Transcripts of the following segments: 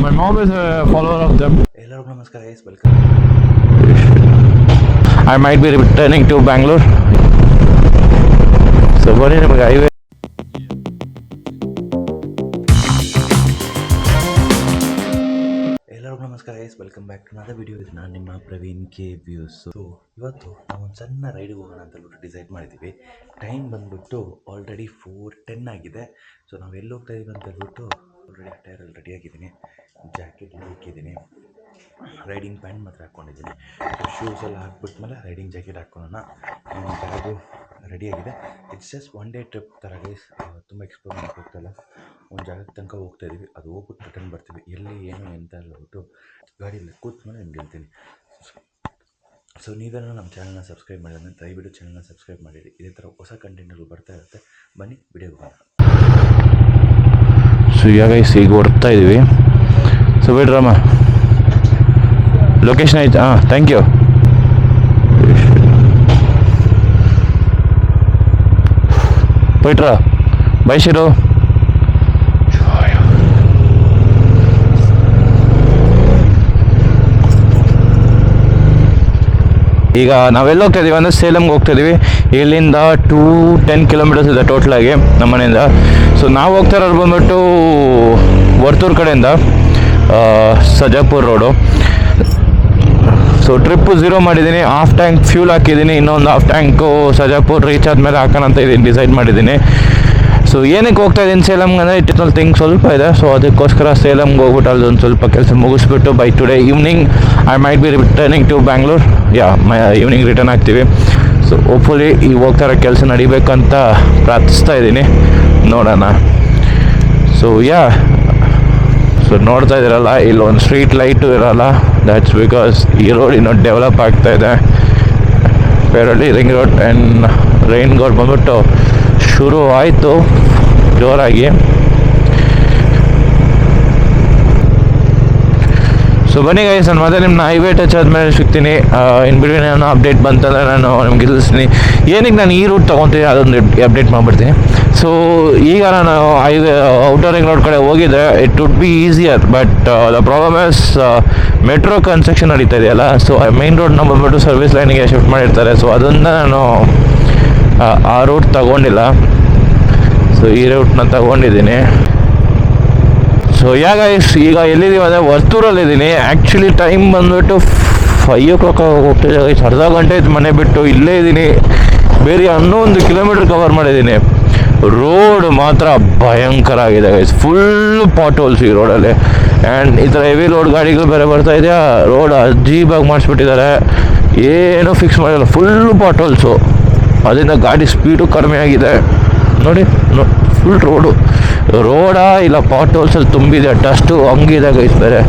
my mom is a follower of them. ಎಲ್ಲರಿಗೂ ನಮಸ್ಕಾರ guys, welcome. I might be returning to Bangalore. So ಬನ್ನಿ ನಿಮಗೆ highway. ಎಲ್ಲರಿಗೂ ನಮಸ್ಕಾರ guys, welcome back to another video. ಇದು ನಾನು ನಿಮ್ಮ ಪ್ರವೀಣ್ ಕೆ ವ್ಯೂಸ್. ಸೊ ಇವತ್ತು ನಾವು ಒಂದು ಸಣ್ಣ ರೈಡ್ಗೆ ಹೋಗೋಣ ಅಂತ ಹೇಳ್ಬಿಟ್ಟು ಡಿಸೈಡ್ ಮಾಡಿದ್ದೀವಿ. ಟೈಮ್ ಬಂದ್ಬಿಟ್ಟು ಆಲ್ರೆಡಿ 4:10 ಆಗಿದೆ. ಸೊ ನಾವು ಎಲ್ಲಿ ಹೋಗ್ತಾ ಇದ್ದೀವಿ ಅಂತ ಹೇಳ್ಬಿಟ್ಟು ಆಲ್ರೆಡಿ ಟೈರಲ್ಲಿ ರೆಡಿಯಾಗಿದ್ದೀನಿ, ಜಾಕೆಟ್ ಹಾಕಿದ್ದೀನಿ, ರೈಡಿಂಗ್ ಪ್ಯಾಂಟ್ ಮಾತ್ರ ಹಾಕ್ಕೊಂಡಿದ್ದೀನಿ. ಶೂಸ್ ಎಲ್ಲ ಹಾಕ್ಬಿಟ್ಮೇಲೆ ರೈಡಿಂಗ್ ಜಾಕೆಟ್ ಹಾಕ್ಕೊಳ್ಳೋಣ. ನನ್ನ ಬ್ಯಾಗು ರೆಡಿಯಾಗಿದೆ. It's just one day trip ಥರ ಗೈಸ್. ತುಂಬ ಎಕ್ಸ್ಪ್ಲೋರ್ ಮಾಡೋಕ್ಕೆ ಹೋಗ್ತಾಯಿಲ್ಲ, ಒಂದು ಜಾಗದ ತನಕ ಹೋಗ್ತಾ ಇದ್ದೀವಿ. ಅದು ಹೋಗ್ಬಿಟ್ಟು ರಿಟರ್ನ್ ಬರ್ತೀವಿ. ಎಲ್ಲಿ ಏನು ಅಂತ ಹೇಳ್ಬಿಟ್ಟು ಗಾಡಿಯಲ್ಲಿ ಕೂತ್ಮೇಲೆ ನಿಮ್ಗೆ ಹೇಳ್ತೀನಿ. ಸೊ ನೀವೇನೋ ನಮ್ಮ ಚಾನಲ್ನ ಸಬ್ಸ್ಕ್ರೈಬ್ ಮಾಡಿದ್ರೆ ದಯವಿಟ್ಟು ಚಾನಲ್ನ ಸಬ್ಸ್ಕ್ರೈಬ್ ಮಾಡಿರಿ. ಇದೇ ಥರ ಹೊಸ ಕಂಟೆಂಟ್ಗಳು ಬರ್ತಾ ಇರುತ್ತೆ. ಬನ್ನಿ ವಿಡಿಯೋಗೆ ಹೋಗೋಣ. ಸೊ ಈಗ ಈಗ ಹೊಡ್ತಾ ಇದ್ದೀವಿ. ಸೊ ಬಿಡ್ರಮ್ಮ, ಲೊಕೇಶನ್ ಆಯ್ತು. Thank you. போயிட்ரா பை ஷிரு. ಈಗ ನಾವೆಲ್ಲ ಹೋಗ್ತಾ ಇದೀವಿ ಅಂದರೆ ಸೇಲಮ್ಗೆ ಹೋಗ್ತಾ ಇದೀವಿ. ಇಲ್ಲಿಂದ 210 ಕಿಲೋಮೀಟರ್ಸ್ ಇದೆ ಟೋಟಲಾಗಿ ನಮ್ಮ ಮನೆಯಿಂದ. ಸೊ ನಾವು ಹೋಗ್ತಾ ಇರೋದು ಬಂದ್ಬಿಟ್ಟು ವರ್ತೂರು ಕಡೆಯಿಂದ ಸಜಾಪುರ್ ರೋಡು. ಸೊ ಟ್ರಿಪ್ಪು 0 ಮಾಡಿದ್ದೀನಿ, ಹಾಫ್ ಟ್ಯಾಂಕ್ ಫ್ಯೂಲ್ ಹಾಕಿದ್ದೀನಿ, ಇನ್ನೊಂದು ಹಾಫ್ ಟ್ಯಾಂಕು ಸಜಾಪುರ್ ರೀಚ್ ಆದಮೇಲೆ ಹಾಕೋಣ ಅಂತ ಇದೀನಿ, ಡಿಸೈಡ್ ಮಾಡಿದ್ದೀನಿ. ಸೊ ಏನಕ್ಕೆ ಹೋಗ್ತಾ ಇದ್ದೀನಿ ಸೇಲಮ್ಗೆ ಅಂದರೆ ಇಟ್ಟಿನಲ್ಲಿ ಥಿಂಗ್ ಸ್ವಲ್ಪ ಇದೆ. ಸೊ ಅದಕ್ಕೋಸ್ಕರ ಸೇಲಮ್ಗೆ ಹೋಗ್ಬಿಟ್ಟು ಅಲ್ಲೊಂದು ಸ್ವಲ್ಪ ಕೆಲಸ ಮುಗಿಸ್ಬಿಟ್ಟು bye today evening I might be returning to Bangalore. Evening return ಆಗ್ತೀವಿ. ಸೊ ಹೋಪ್ಫುಲಿ ಈಗ ಹೋಗ್ತಾ ಇರೋ ಕೆಲಸ ನಡಿಬೇಕಂತ ಪ್ರಾರ್ಥಿಸ್ತಾ ಇದ್ದೀನಿ, ನೋಡೋಣ. ಸೊ ಸೊ ನೋಡ್ತಾ ಇದ್ದೀರಲ್ಲ, ಇಲ್ಲೊಂದು ಸ್ಟ್ರೀಟ್ ಲೈಟು ಇರೋಲ್ಲ. ದ್ಯಾಟ್ಸ್ ಬಿಕಾಸ್ ಈ ರೋಡ್ ಇನ್ನೂ ಡೆವಲಪ್ ಆಗ್ತಾ ಇದೆ. Peralli ring road and rain road ಬಂದ್ಬಿಟ್ಟು ಶುರು ಆಯಿತು ಜೋರಾಗಿ. ಸೊ ಬನ್ನಿ ಗೈಸ್, ನಾನು ಮತ್ತೆ ನಿಮ್ಮನ್ನ ಹೈವೇ ಟಚ್ ಆದಮೇಲೆ ಸಿಗ್ತೀನಿ. ಇನ್ ಬಿಟ್ವೀನ್ ಏನೋ ಅಪ್ಡೇಟ್ ಬಂತಂದರೆ ನಾನು ನಿಮ್ಗೆ ತಿಳಿಸ್ತೀನಿ. ಏನಕ್ಕೆ ನಾನು ಈ ರೂಟ್ ತೊಗೊತೀನಿ ಅದೊಂದು ಅಪ್ಡೇಟ್ ಮಾಡಿಬಿಡ್ತೀನಿ. ಸೊ ಈಗ ನಾನು ಹೈವೇ ಔಟರ್ ರಿಂಗ್ ರೋಡ್ ಕಡೆ ಹೋಗಿದ್ದೆ, it would be easier. But the problem is metro construction ನಡೀತಾ ಇದೆಯಲ್ಲ. ಸೊ ಮೈನ್ ರೋಡ್ನ ಬಂದ್ಬಿಟ್ಟು ಸರ್ವಿಸ್ ಲೈನಿಗೆ ಶಿಫ್ಟ್ ಮಾಡಿರ್ತಾರೆ. ಸೊ ಅದನ್ನು ನಾನು ಆ ರೂಟ್ ತಗೊಂಡಿಲ್ಲ. ಸೊ ಈ ರೂಟ್ನ ತಗೊಂಡಿದ್ದೀನಿ. ಸೊ ಈಗ ಎಲ್ಲಿದ್ದೀವಿ ಅಂದರೆ ವರ್ತೂರಲ್ಲಿದ್ದೀನಿ. ಆ್ಯಕ್ಚುಲಿ ಟೈಮ್ ಬಂದುಬಿಟ್ಟು 5 o'clock ಹೋಗ್ತಿದ್ದೆ. ಅರ್ಧ ಗಂಟೆ ಆಯ್ತು ಮನೆ ಬಿಟ್ಟು, ಇಲ್ಲೇ ಇದ್ದೀನಿ. ಬೇರೆ 11 ಕಿಲೋಮೀಟ್ರ್ ಕವರ್ ಮಾಡಿದ್ದೀನಿ. ರೋಡ್ ಮಾತ್ರ ಭಯಂಕರ ಆಗಿದೆ ಗೈಸ್, ಫುಲ್ ಪಾಟ್ ಹೋಲ್ಸ್ ಈ ರೋಡಲ್ಲಿ. ಆ್ಯಂಡ್ ಈ ಥರ ಹೆವಿ ರೋಡ್ ಗಾಡಿಗಳು ಬೇರೆ ಬರ್ತಾ ಇದೆಯಾ, ರೋಡ್ ಅಜೀಬಾಗಿ ಮಾಡಿಸ್ಬಿಟ್ಟಿದ್ದಾರೆ, ಏನೂ ಫಿಕ್ಸ್ ಮಾಡಿಲ್ಲ, ಫುಲ್ಲು ಪಾಟ್ ಹೋಲ್ಸು. ಅದರಿಂದ ಗಾಡಿ ಸ್ಪೀಡು ಕಡಿಮೆ ಆಗಿದೆ ನೋಡಿ. ಫುಲ್ ರೋಡಾ ಇಲ್ಲ ಪಾಟ್ ಹೋಲ್ಸಲ್ಲಿ ತುಂಬಿದೆ, ಡಸ್ಟು ಹಂಗಿದೆ ಗೈಸ್. ಬೇರೆ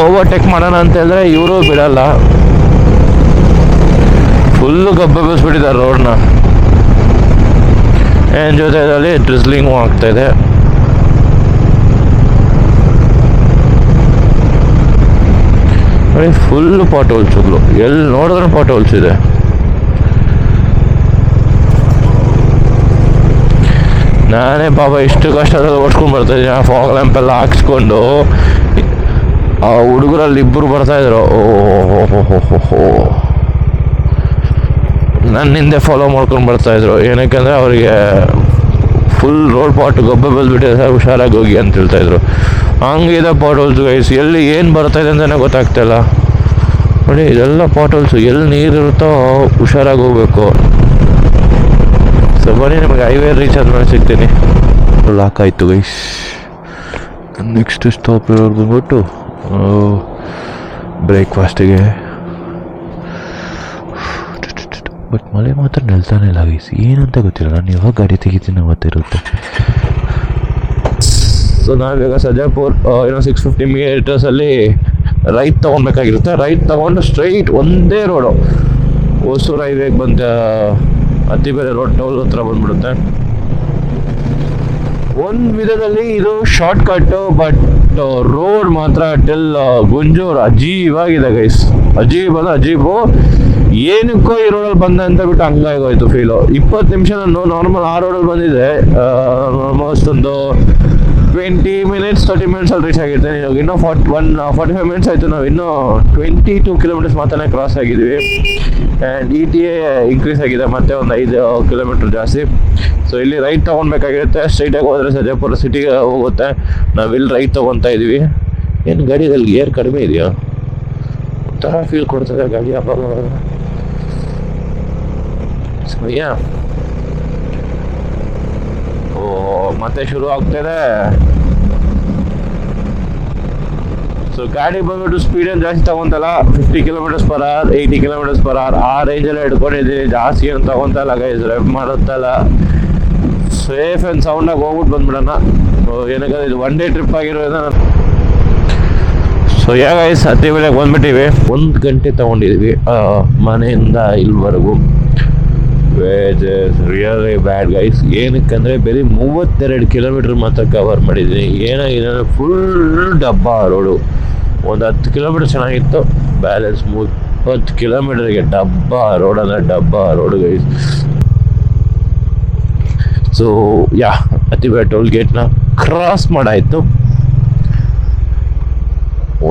ಓವರ್ಟೇಕ್ ಮಾಡೋಣ ಅಂತ ಹೇಳಿದ್ರೆ ಇವರು ಬಿಡಲ್ಲ, ಫುಲ್ಲು ಗಬ್ಬೆಬ್ಬಿಸ್ಬಿಟ್ಟಿದ್ದಾರೆ ರೋಡ್ನ. ಏನು ಜೊತೆ ಇದರಲ್ಲಿ ಡ್ರಿಸ್ಲಿಂಗು ಆಗ್ತಾಯಿದೆ. ನೋಡಿ ಫುಲ್ಲು ಪಾಟ್ ಹೋಲ್ಸುಗಳು, ಎಲ್ಲಿ ನೋಡಿದ್ರೆ ಪಾಟ್ ಹೋಲ್ಸ್ ಇದೆ. ನಾನೇ ಪಾಪ ಇಷ್ಟು ಕಷ್ಟದಲ್ಲಿ ಓಡಿಸ್ಕೊಂಡು ಬರ್ತಾಯಿದ್ದೀನಿ. ಫಾಗ್ ಲ್ಯಾಂಪ್ ಎಲ್ಲ ಹಾಕ್ಸ್ಕೊಂಡು ಆ ಹುಡುಗರಲ್ಲಿ ಇಬ್ಬರು ಬರ್ತಾಯಿದ್ರು. ಓಹೋ ನನ್ನ ಹಿಂದೆ ಫಾಲೋ ಮಾಡ್ಕೊಂಡು ಬರ್ತಾಯಿದ್ರು. ಏನಕ್ಕೆಂದರೆ ಅವರಿಗೆ ಫುಲ್ ರೋಡ್ ಪಾಟ್ ಗೊಬ್ಬೆ ಬೆಳೆದ್ಬಿಟ್ಟಿದೆ, ಹುಷಾರಾಗಿ ಹೋಗಿ ಅಂತ ಹೇಳ್ತಾಯಿದ್ರು. ಹಂಗಿದೆ ಪಾಟ್ ಹೋಲ್ಸು ಗೈಸ್, ಎಲ್ಲಿ ಏನು ಬರ್ತಾಯಿದೆ ಅಂತಲೇ ಗೊತ್ತಾಗ್ತಾಯಿಲ್ಲ. ನೋಡಿ ಇದೆಲ್ಲ ಪಾಟ್ ಹೋಲ್ಸು, ಎಲ್ಲಿ ನೀರಿರುತ್ತೋ ಹುಷಾರಾಗಿ ಹೋಗ್ಬೇಕು. ಸೊ ಬನ್ನಿ ನಿಮಗೆ ಹೈವೇ ರೀಚ್ ಆದ್ಮೇಲೆ ಸಿಗ್ತೀನಿ. ಲಾಕ್ ಆಯಿತು ಗೈಸ್. ನೆಕ್ಸ್ಟ್ ಸ್ಟಾಪ್ ಇರೋದು ಬಂದ್ಬಿಟ್ಟು ಬ್ರೇಕ್ಫಾಸ್ಟಿಗೆ. ಬಟ್ ಮಳೆ ಮಾತ್ರ ನಿಲ್ತಾನೆ ಇಲ್ಲ ಗೈಸ್, ಏನಂತ ಗೊತ್ತಿಲ್ಲ. ನಾನು ಯಾವಾಗ ಗಾಡಿ ತೆಗಿತೀನಿ ಅವತ್ತಿರುತ್ತೆ. ಸೊ ನಾವೀಗ ಸಜಾಪುರ್ ಏನೋ 650 ಮೀಟರ್ಸಲ್ಲಿ ರೈಟ್ ತೊಗೊಳ್ಬೇಕಾಗಿರುತ್ತೆ. ರೈಟ್ ತೊಗೊಂಡು ಸ್ಟ್ರೈಟ್ ಒಂದೇ ರೋಡು ಹೊಸೂರು ಹೈವೇಗೆ ಬಂದ ಅತಿ ಬೇರೆ ರೋಡ್ ಟೋಲ್ ಹತ್ರ ಬಂದ್ಬಿಡುತ್ತೆ. ಒಂದು ವಿಧದಲ್ಲಿ ಇದು ಶಾರ್ಟ್ ಕಟ್ಟು, ಬಟ್ ರೋಡ್ ಮಾತ್ರ ಟಿಲ್ ಗುಂಜೂರು ಅಜೀಬಾಗಿದೆ ಗೈಸ್. ಅಜೀಬು. ಏನಕ್ಕೋ ಈ ರೋಡಲ್ಲಿ ಬಂದೆ ಅಂತ ಬಿಟ್ಟು ಹಂಗಾಗೋಯ್ತು ಫೀಲು. 20 ನಿಮಿಷ ನಾನು ನಾರ್ಮಲ್ ಆ ರೋಡಲ್ಲಿ ಬಂದಿದ್ದೆ, ಆಲ್ಮೋಸ್ಟ್ ಒಂದು 20 ಮಿನಿಟ್ಸ್ 30 ಮಿನಿಟ್ಸ್ ಅಲ್ಲಿ ರೀಚ್ ಆಗಿರ್ತೀನಿ. ಇವಾಗ ಇನ್ನೂ 45 ಮಿನಿಟ್ಸ್ ಆಯಿತು. ನಾವು ಇನ್ನೂ 22 ಕಿಲೋಮೀಟರ್ಸ್ ಮಾತ್ರ ಕ್ರಾಸ್ ಆಗಿದ್ವಿ. ಆ್ಯಂಡ್ ETA ಇನ್ಕ್ರೀಸ್ ಆಗಿದೆ, ಮತ್ತೆ ಒಂದು 5 ಕಿಲೋಮೀಟ್ರ್ ಜಾಸ್ತಿ. ಸೊ ಇಲ್ಲಿ ರೈಟ್ ತೊಗೊಳ್ಬೇಕಾಗಿರುತ್ತೆ. ಸ್ಟ್ರೈಟಾಗಿ ಹೋದರೆ ಸದ್ಯಪುರ ಸಿಟಿಗೆ ಹೋಗುತ್ತೆ. ನಾವು ಇಲ್ಲಿ ರೈಟ್ ತೊಗೊತಾ ಇದ್ವಿ. ಏನು ಗಾಡಿಯಲ್ಲಿ ಏರ್ ಕಡಿಮೆ ಇದೆಯಾ? ಒಂಥರ ಫೀಲ್ ಕೊಡ್ತದೆ ಗಾಡಿ ಅವಾಗ. ಸೊ ಮತ್ತೆ ಶುರು ಆಗ್ತಾಯಿದೆ. ಸೊ ಗಾಡಿ ಬಂದ್ಬಿಟ್ಟು ಸ್ಪೀಡ್ ಏನು ಜಾಸ್ತಿ ತಗೊಂತಲ್ಲ, 50 km/h 80 km/h ಆ ರೇಂಜೆಲ್ಲ ಹಿಡ್ಕೊಂಡಿದ್ದೀನಿ. ಜಾಸ್ತಿ ಏನು ತಗೊಂತಲ್ಲ ಗೈಸ್, ರೆವ್ ಮಾಡುತ್ತಲ್ಲ. ಸೇಫ್ ಆ್ಯಂಡ್ ಸೌಂಡಾಗಿ ಹೋಗ್ಬಿಟ್ಟು ಬಂದ್ಬಿಡೋಣ. ಏನಕ್ಕೆ ಇದು 1 ಡೇ ಟ್ರಿಪ್ ಆಗಿರೋದ್ರಿಂದ. ಸೊ ಗೈಸ್ ಹತ್ತಿ ಬೆಳೆಗೆ ಬಂದ್ಬಿಟ್ಟಿವಿ. 1 ಗಂಟೆ ತೊಗೊಂಡಿದ್ವಿ ಮನೆಯಿಂದ ಇಲ್ಲಿವರೆಗೂ. Ways is really bad guys. ಏನಕ್ಕಂದರೆ ಬರೀ 32 ಕಿಲೋಮೀಟ್ರ್ ಮಾತ್ರ ಕವರ್ ಮಾಡಿದ್ದೀನಿ. ಏನಾಗಿದೆ ಅಂದರೆ ಫುಲ್ ಡಬ್ಬ ರೋಡು. ಒಂದು 10 ಕಿಲೋಮೀಟ್ರ್ ಚೆನ್ನಾಗಿತ್ತು, ಬ್ಯಾಲೆನ್ಸ್ 30 ಕಿಲೋಮೀಟ್ರಿಗೆ ಡಬ್ಬ ರೋಡ್ ಅಂದರೆ ಡಬ್ಬ ರೋಡು ಗೈಸ್. ಸೊ ಹತ್ತಿಬೇಡ ಟೋಲ್ ಗೇಟ್ನ ಕ್ರಾಸ್ ಮಾಡಾಯಿತು.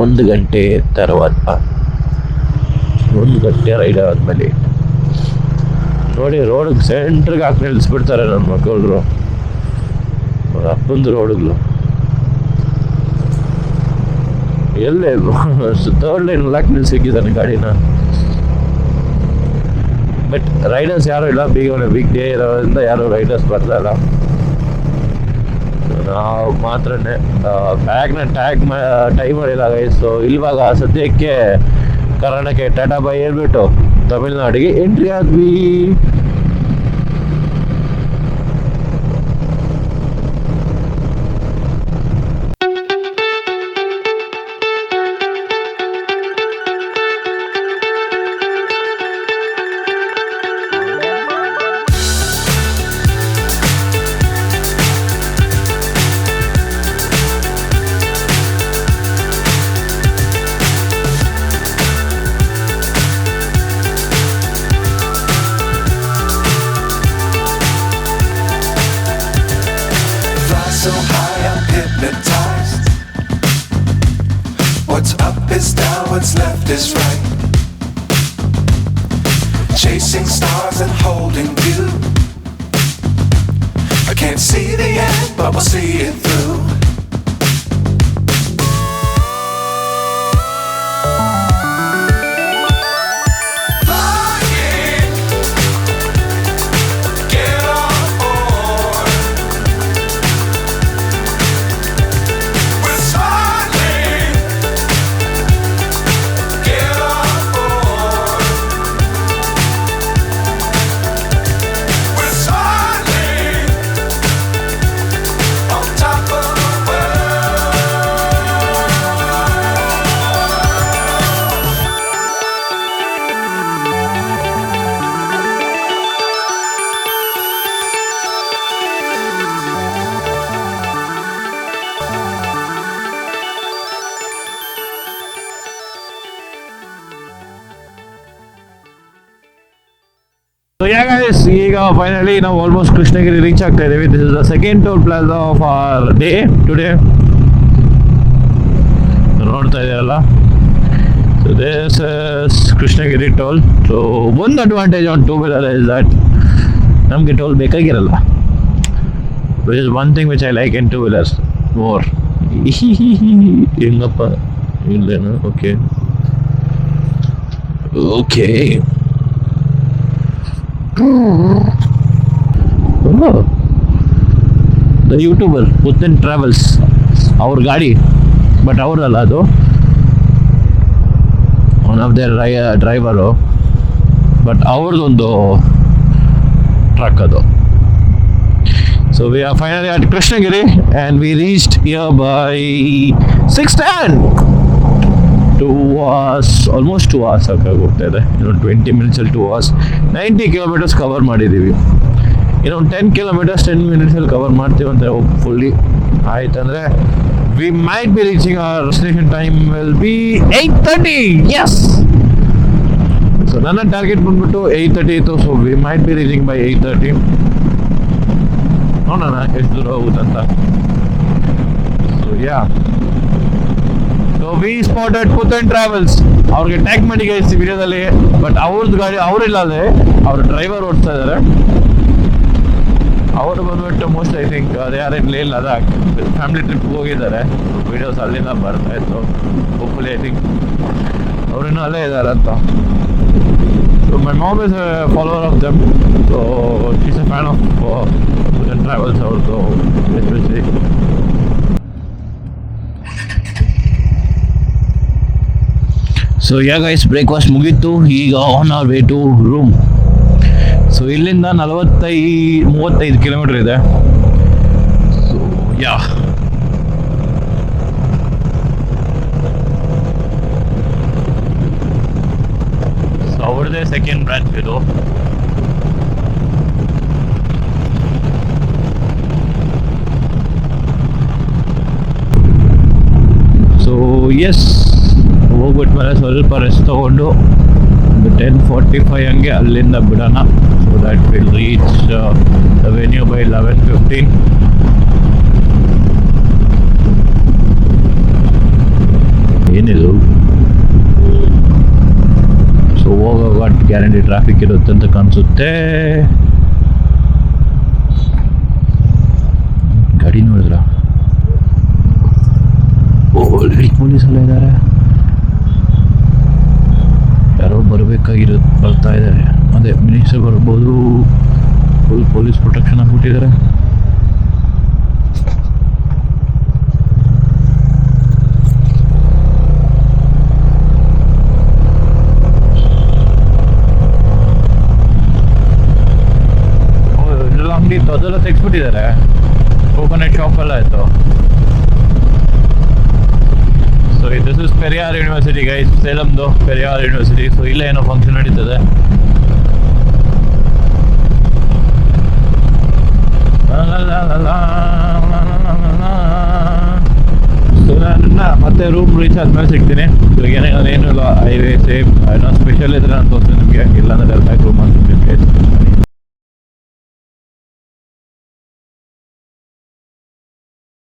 1 ಗಂಟೆ తర్వాత 1 ಗಂಟೆ ರೈಡ್ ಆದಮೇಲೆ ನೋಡಿ ರೋಡಿಗೆ ಸೆಂಟ್ರಿಗೆ ಹಾಕಿ ನಿಲ್ಲಿಸ್ಬಿಡ್ತಾರೆ ನನ್ನ ಮಕ್ಕಳು. ಅಪ್ಪಂದು ರೋಡುಗಳು ಎಲ್ಲೇ 3rd ಲೈನ್ ಹಾಕಿ ನಿಲ್ಸಿಕ್ಕಿದ್ದಾನೆ ಗಾಡಿನ. ಬಟ್ ರೈಡರ್ಸ್ ಯಾರೂ ಇಲ್ಲ. ಬಿಗ್ ಡೇ ಇರೋದ್ರಿಂದ ಯಾರು ರೈಡರ್ಸ್ ಬರ್ತಾಯಿಲ್ಲ. ನಾವು ಮಾತ್ರನೇ ಬ್ಯಾಗ್ನ ಟೈ ಮಾಡಿಲ್ಲ ಗೈಸ್. ಸೊ ಇಲ್ವಾಗ ಸದ್ಯಕ್ಕೆ ಕರ್ನಾಟಕ ಟಾಟಾ ಬಾಯ್ ಹೇಳ್ಬಿಟ್ಟು ತಮಿಳ್ನಾಡಿಗೆ ಎಂಟ್ರಿ ಆದ್ವಿ. So high I'm hypnotized. What's up is down, what's left is right. Chasing stars and holding you. I can't see the end, but we'll see it through. So guys, ಈಗ finally ನಾವು almost Krishnagiri reach ಆಗ್ತಾ ಇದ್ದೀವಿ. This is the second toll plaza of our day today. ನೋಡ್ತಾ ಇದೆಯಲ್ಲ, so this is Krishnagiri toll. So ಒಂದು advantage on 2-wheeler is that ನಮಗೆ toll ಬೇಕಾಗಿರಲ್ಲ. Which is one thing which I like in 2-wheelers more. ಹೆಂಗಪ್ಪ ಇಲ್ಲೇನು? Okay okay. The YouTuber Puthan Travels ಅವ್ರ ಗಾಡಿ, but ಅವ್ರಲ್ಲ ಅದು, one of their driver, but ಅವ್ರದ್ದೊಂದು ಟ್ರಕ್ ಅದು. So we are finally at Krishnagiri and we reached here by 6:10. 2 hours, almost 2 hours ಸಾಕಾಗಿ ಹೋಗ್ತಾ ಇದೆ. ಇನ್ನೊಂದು 20 ಮಿನಿಟ್ಸಲ್ಲಿ 2 hours 90 ಕಿಲೋಮೀಟರ್ಸ್ ಕವರ್ ಮಾಡಿದ್ದೀವಿ. ಇನ್ನೊಂದು 10 ಕಿಲೋಮೀಟರ್ಸ್ 10 ಮಿನಿಟ್ಸಲ್ಲಿ ಕವರ್ ಮಾಡ್ತೀವಿ ಅಂತ ಫುಲ್ಲಿ ಆಯ್ತಂದರೆ we might be reaching our destination time will be 8:30. Yes, so ನನ್ನ ಟಾರ್ಗೆಟ್ ಬಂದ್ಬಿಟ್ಟು 8:30 ಇತ್ತು. So we might be reaching by 8:30. ನೋಡೋಣ ಎಷ್ಟು ದೂರ ಹೋಗುತ್ತಂತ. So yeah so we spotted Puthan Travels. ಅವ್ರಿಗೆ ಟ್ಯಾಗ್ ಮಾಡಿ ಗೈಸ್ ವಿಡಿಯೋದಲ್ಲಿ, ಬಟ್ ಅವ್ರದ್ದು ಗಾಡಿ ಅವರಿಲ್ಲ, ಅದೇ ಅವ್ರ ಡ್ರೈವರ್ ಓಡಿಸ್ತಾ ಇದ್ದಾರೆ. ಅವರು ಬಂದ್ಬಿಟ್ಟು ಮೋಸ್ಟ್ ಐ ಥಿಂಕ್ ಅದು ಯಾರೇನು ಇಲ್ಲ, ಅದ ಫ್ಯಾಮಿಲಿ ಟ್ರಿಪ್ಗೆ ಹೋಗಿದ್ದಾರೆ. ವಿಡಿಯೋಸ್ ಅಲ್ಲಿಂದ ಬರ್ತಾ ಇತ್ತು. ಹೋಪ್ಫುಲಿ ಐ ಥಿಂಕ್ ಅವ್ರಿನ್ನೂ ಅಲ್ಲೇ ಇದ್ದಾರೆ ಅಂತ. So my mom is a follower of them. So she's a fan of Puthan Travels ಅವ್ರದ್ದು especially. So yeah guys, breakfast ಮುಗೀತು. ಈಗ on our way to room. So ಇಲ್ಲಿಂದ 35 ಕಿಲೋಮೀಟರ್ ಇದೆ. ಸೊ ಯಾ ಸೊ ಅವ್ರದ್ದೇ second branch ಇದು. So yes, ಹೋಗ್ಬಿಟ್ಮೇಲೆ ಸ್ವಲ್ಪ rest ತೊಗೊಂಡು 10:45 ಹಂಗೆ ಅಲ್ಲಿಂದ ಬಿಡೋಣ. So that will reach the venue by 11:15. ಏನಿದು? ಸೊ ಹೋಗುವಾಗ ಗ್ಯಾರಂಟಿ ಟ್ರಾಫಿಕ್ ಇರುತ್ತೆ ಅಂತ ಕಾಣಿಸುತ್ತೆ. ಗಾಡಿ ನೋಡಿದ್ರ? ಪೊಲೀಸ್ ಎಲ್ಲ ಇದ್ದಾರೆ. ಯಾರೋ ಬರ್ತಾ ಇದ್ದಾರೆ. ಅದೇ ಮಿನಿಸ್ಟರ್ ಬರ್ಬೋದು. ಫುಲ್ ಪೊಲೀಸ್ ಪ್ರೊಟೆಕ್ಷನ್ ಆಗ್ಬಿಟ್ಟಿದ್ದಾರೆ. ಎಲ್ಲ ಅಂಗಡಿ ಅದೆಲ್ಲ ತೆಗ್ಸ್ಬಿಟ್ಟಿದ್ದಾರೆ. ಕೋಕೋನಟ್ ಶಾಪ್ ಎಲ್ಲ ಆಯಿತು. So this is Periyar university guys, ಸೇಲಮ್ದು ಪೆರಿಯಾರ್ ಯೂನಿವರ್ಸಿಟಿ. ಸೊ ಇಲ್ಲೇ ಏನೋ ಫಂಕ್ಷನ್ ನಡೀತದೆ. ಸೊ ನಾನು ಮತ್ತೆ ರೂಮ್ ರೀಚ್ ಆದ್ಮೇಲೆ ಸಿಗ್ತೀನಿ. ಇವಾಗ ಏನೇನು ಇಲ್ಲ, ಹೈವೇ ಸೇಮ್ ಏನೋ ಸ್ಪೆಷಲ್ ಇದ್ರೆ ನಾನು ತೋರಿಸ್ತೀನಿ ನಿಮಗೆ. ಇಲ್ಲಾಂದ್ರೆ ಬ್ಯಾಕ್ ರೂಮ್ ಅಂತ